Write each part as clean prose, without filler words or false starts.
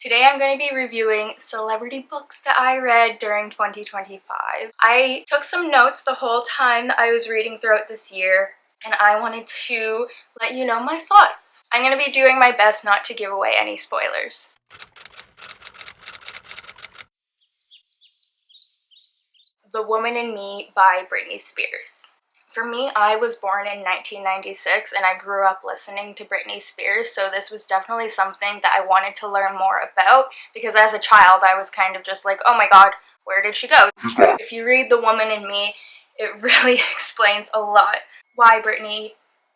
Today I'm going to be reviewing celebrity books that I read during 2025. I took some notes the whole time that I was reading throughout this year, and I wanted to let you know my thoughts. I'm going to be doing my best not to give away any spoilers. The Woman in Me by Britney Spears. For me, I was born in 1996 and I grew up listening to Britney Spears, so this was definitely something that I wanted to learn more about because as a child I was kind of just like, oh my god, where did she go? If you read The Woman in Me, it really explains a lot why Britney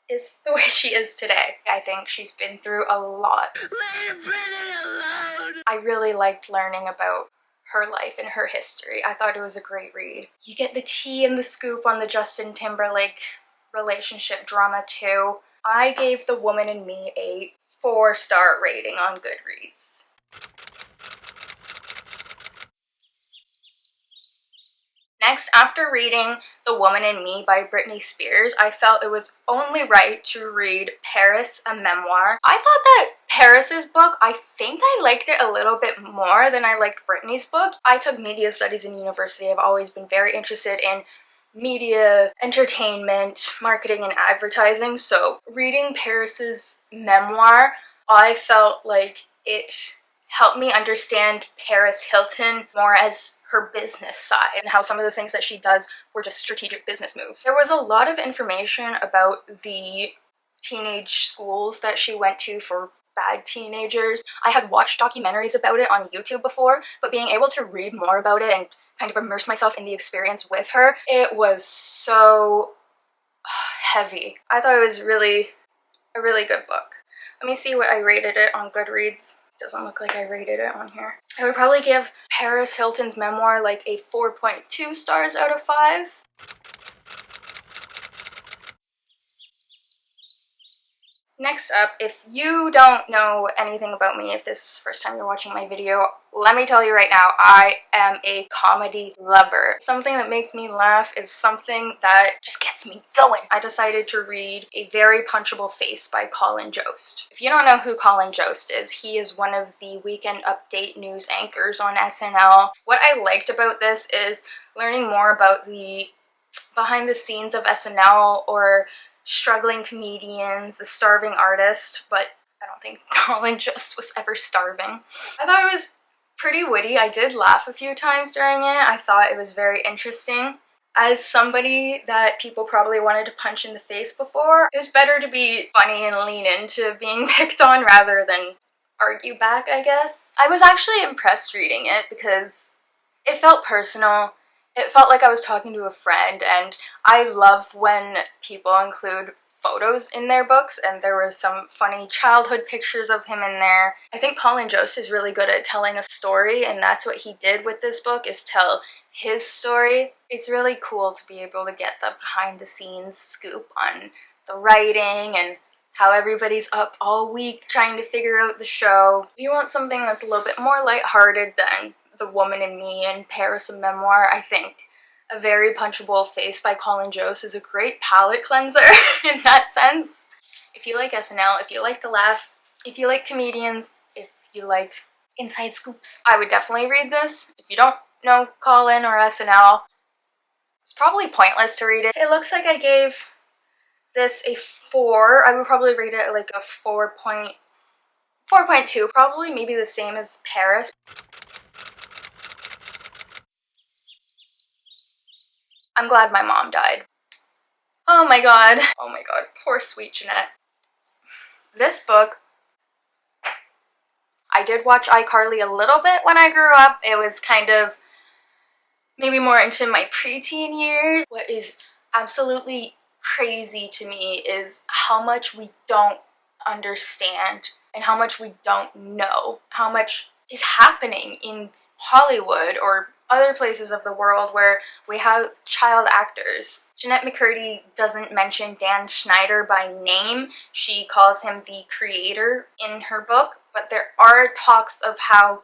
is the way she is today. I think she's been through a lot. Leave Britney alone! I really liked learning about her life and her history. I thought it was a great read. You get the tea and the scoop on the Justin Timberlake relationship drama too. I gave The Woman in Me a 4-star rating on Goodreads. Next, after reading The Woman in Me by Britney Spears, I felt it was only right to read Paris, a Memoir. I thought that Paris's book, I think I liked it a little bit more than I liked Britney's book. I took media studies in university. I've always been very interested in media, entertainment, marketing, and advertising, so reading Paris's memoir, I felt like it helped me understand Paris Hilton more as her business side and how some of the things that she does were just strategic business moves. There was a lot of information about the teenage schools that she went to for bad teenagers. I had watched documentaries about it on YouTube before, but being able to read more about it and kind of immerse myself in the experience with her, it was so heavy. I thought it was a really good book. Let me see what I rated it on Goodreads. Doesn't look like I rated it on here. I would probably give Paris Hilton's memoir like a 4.2 stars out of 5. Next up, if you don't know anything about me, if this is the first time you're watching my video, let me tell you right now, I am a comedy lover. Something that makes me laugh is something that just gets me going. I decided to read A Very Punchable Face by Colin Jost. If you don't know who Colin Jost is, he is one of the Weekend Update news anchors on SNL. What I liked about this is learning more about the behind the scenes of SNL or struggling comedians, the starving artist, but I don't think Colin Jost was ever starving. I thought it was pretty witty. I did laugh a few times during it. I thought it was very interesting. As somebody that people probably wanted to punch in the face before, it was better to be funny and lean into being picked on rather than argue back, I guess. I was actually impressed reading it because it felt personal. It felt like I was talking to a friend, and I love when people include photos in their books, and there were some funny childhood pictures of him in there. I think Colin Jost is really good at telling a story, and that's what he did with this book, is tell his story. It's really cool to be able to get the behind-the-scenes scoop on the writing and how everybody's up all week trying to figure out the show. If you want something that's a little bit more lighthearted than The Woman in Me and Paris, a Memoir, I think A Very Punchable Face by Colin Jost is a great palate cleanser in that sense. If you like SNL, if you like to laugh, if you like comedians, if you like inside scoops, I would definitely read this. If you don't know Colin or SNL, it's probably pointless to read it. It looks like I gave this a 4. I would probably rate it like a 4.2, probably maybe the same as Paris. I'm glad my mom died. Oh my god, poor sweet Jeanette. This book, I did watch iCarly a little bit when I grew up. It was kind of maybe more into my preteen years. What is absolutely crazy to me is how much we don't understand and how much we don't know, how much is happening in Hollywood or other places of the world where we have child actors. Jeanette McCurdy doesn't mention Dan Schneider by name. She calls him the creator in her book, but there are talks of how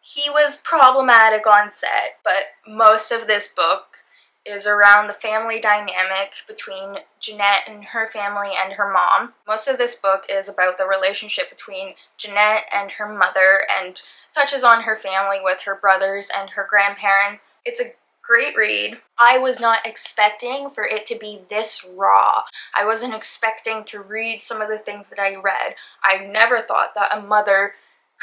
he was problematic on set, but most of this book is around the family dynamic between Jeanette and her family and her mom. Most of this book is about the relationship between Jeanette and her mother and touches on her family with her brothers and her grandparents. It's a great read. I was not expecting for it to be this raw. I wasn't expecting to read some of the things that I read. I never thought that a mother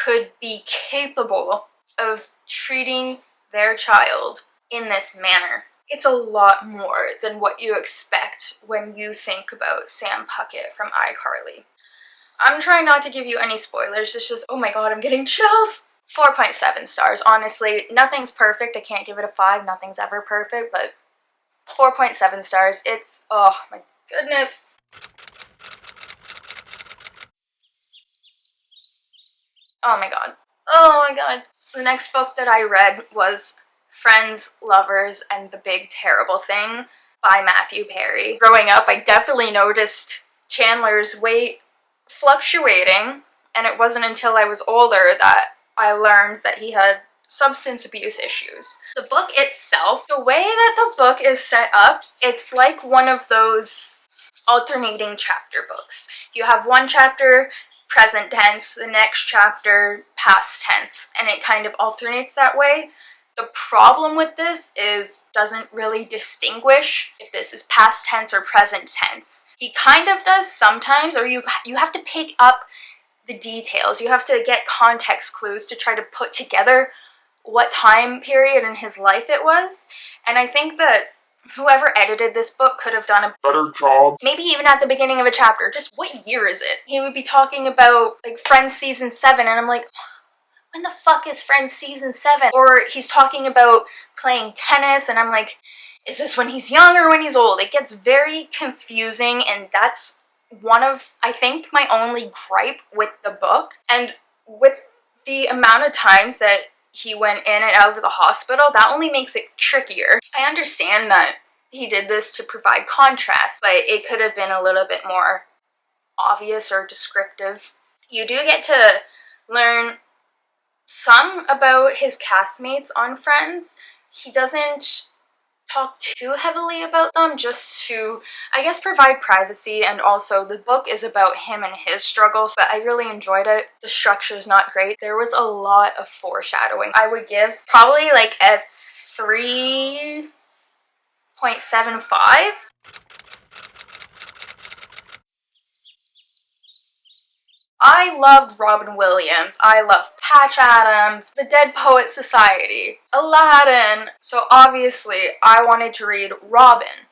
could be capable of treating their child in this manner. It's a lot more than what you expect when you think about Sam Puckett from iCarly. I'm trying not to give you any spoilers, it's just, oh my god, I'm getting chills! 4.7 stars, honestly. Nothing's perfect, I can't give it a 5, nothing's ever perfect, but 4.7 stars. It's, oh my goodness. Oh my god. Oh my god. The next book that I read was Friends, Lovers, and the Big Terrible Thing by Matthew Perry. Growing up, I definitely noticed Chandler's weight fluctuating, and it wasn't until I was older that I learned that he had substance abuse issues. The book itself, the way that the book is set up, it's like one of those alternating chapter books. You have one chapter present tense, the next chapter past tense, and it kind of alternates that way. The problem with this is doesn't really distinguish if this is past tense or present tense. He kind of does sometimes, or you have to pick up the details. You have to get context clues to try to put together what time period in his life it was. And I think that whoever edited this book could have done a better job. Maybe even at the beginning of a chapter, just what year is it? He would be talking about like Friends season 7 and I'm like, when the fuck is Friends season 7? Or he's talking about playing tennis and I'm like, is this when he's young or when he's old? It gets very confusing, and that's one of, I think, my only gripe with the book. And with the amount of times that he went in and out of the hospital, that only makes it trickier. I understand that he did this to provide contrast, but it could have been a little bit more obvious or descriptive. You do get to learn some about his castmates on Friends. He doesn't talk too heavily about them, just to, I guess, provide privacy, and also the book is about him and his struggles, but I really enjoyed it. The structure is not great. There was a lot of foreshadowing. I would give probably like a 3.75. I loved Robin Williams, I love Patch Adams, The Dead Poets Society, Aladdin, so obviously I wanted to read Robin.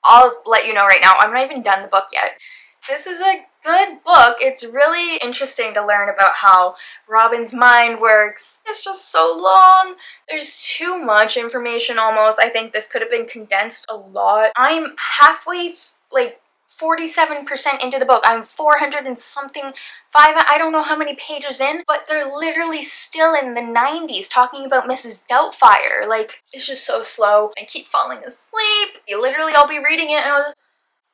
I'll let you know right now, I'm not even done the book yet. This is a good book. It's really interesting to learn about how Robin's mind works. It's just so long. There's too much information almost. I think this could have been condensed a lot. I'm halfway, like, 47% into the book. I'm 400 and something, I don't know how many pages in, but they're literally still in the 90s talking about Mrs. Doubtfire. Like, it's just so slow. I keep falling asleep. Literally, I'll be reading it and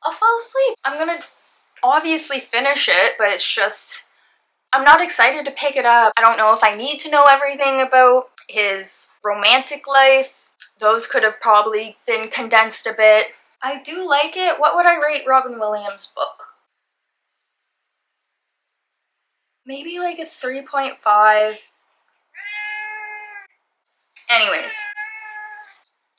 I'll fall asleep. I'm gonna obviously finish it, but it's just, I'm not excited to pick it up. I don't know if I need to know everything about his romantic life. Those could have probably been condensed a bit. I do like it. What would I rate Robin Williams' book? Maybe like a 3.5. Anyways,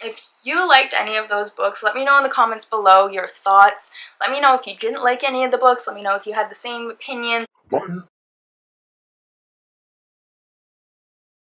if you liked any of those books, let me know in the comments below your thoughts. Let me know if you didn't like any of the books. Let me know if you had the same opinions. Bye.